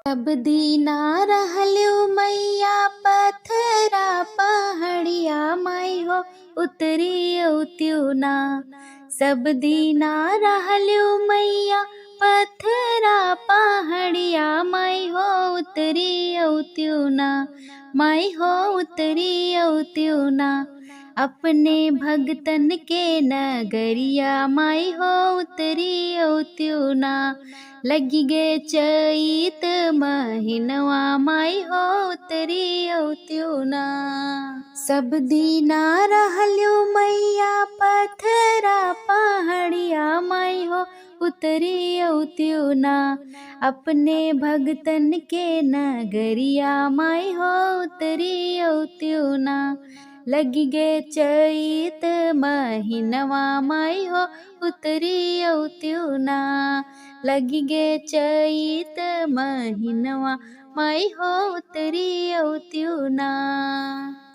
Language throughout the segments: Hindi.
सब दीना रहल्यू मैया पथरा पहाड़िया माई हो उतरी उत्यूना। सब दीना रहल्यू मैया पथरा पहाड़िया माई हो उतरी उत्यूना। माई हो उतरी उत्यूना। अपने भगतन के नगरिया माई हो उतरी उत्यूना। लगी गे चैत महीनवा माई हो उतरी उत्यूना। सब दीना रहल्यू मैया पथरा पहाड़िया माई हो उतरी उत्यूना। अपने भगतन के नगरिया माई हो उतरी उत्यूना। लगी गे चैत महीनवा माई हो उतरी उत्यूना। लगी गे चैत महीनवा माई हो उतरी उत्यूना।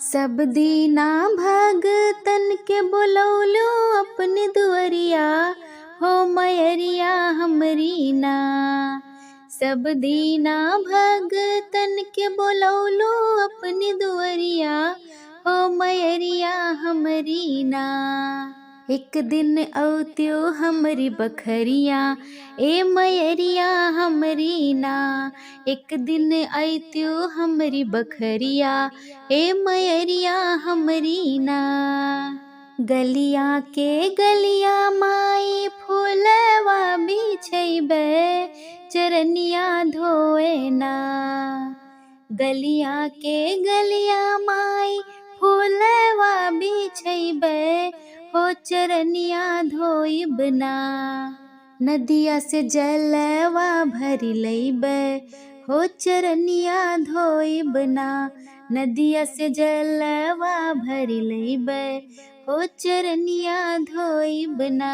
सब दीना भगतन के बुलौलो अपने दुअरिया हो मयरिया हमरी ना। सब दीना भगतन के बुलौलो अपने दुअरिया हो मयरिया हमरी ना। एक दिन औत्यो हमरी बखरिया ए मयरिया हमरी ना। एक दिन ऐत्यो हमरी बखरिया ए मयरिया हमरी ना। गलिया के गलिया माई फूलवा बिछैबे चरनिया धोए ना। गलिया के गलिया माई फूलवा बिछैबे हो चरनिया धोइब ना। नदिया से जलवा भरी लैबे हो चरनिया धोइब ना। नदिया से जलवा भरी लैबे हो चरनिया धोइब ना।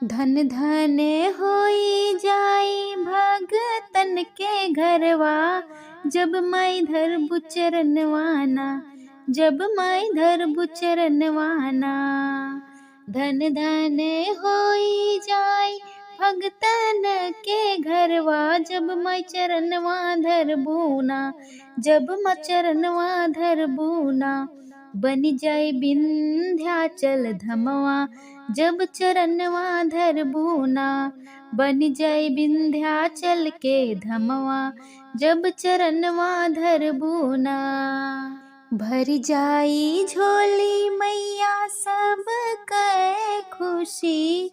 धन धन होई जाई भगतन के घरवा जब माई धरबू चरनवाना। जब माई धरबू चरनवाना। धन धन होई जाई भगतन के घरवा जब माई चरनवा धरबूना। जब माई चरनवा धरबूना। बनी जाई विंध्याचल धमवा जब चरनवा धरबूना। बनी जाई विंध्याचल के धमवा जब चरनवा धरबूना। भर जाई झोली मैया सब के खुशी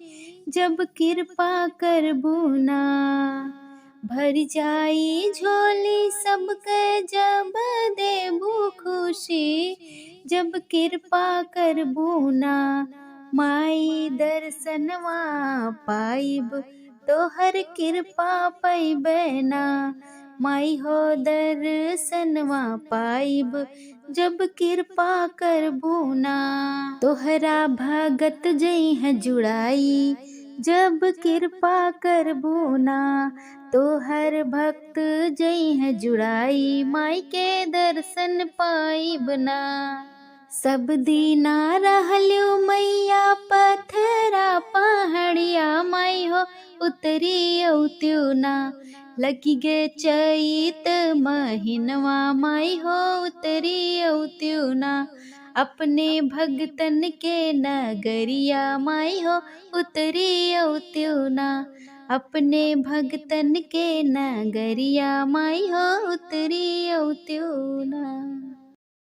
जब कृपा करबूना। भर जाई झोली सबके जब देबू खुशी जब कृपा करबूना। माई दर्शनवा पाइब तोहर कृपा पैबे ना। माई हो दर्शनवा पाइब जब कृपा करबूना। तोहरा भगत जई है जुड़ाई जब कृपा करबूना। तोहर भक्त जई है जुड़ाई माई के दर्शन पाइब ना। सब दीना रहल्यू मैया पथरा पहाड़िया माई हो उतरी उत्यूना। लगी गे चैत महीनवा माई हो उतरी उत्यूना। अपने भगतन के नगरिया माई हो उतरी उत्यूना। अपने भगतन के नगरिया माई हो उतरी उत्यूना।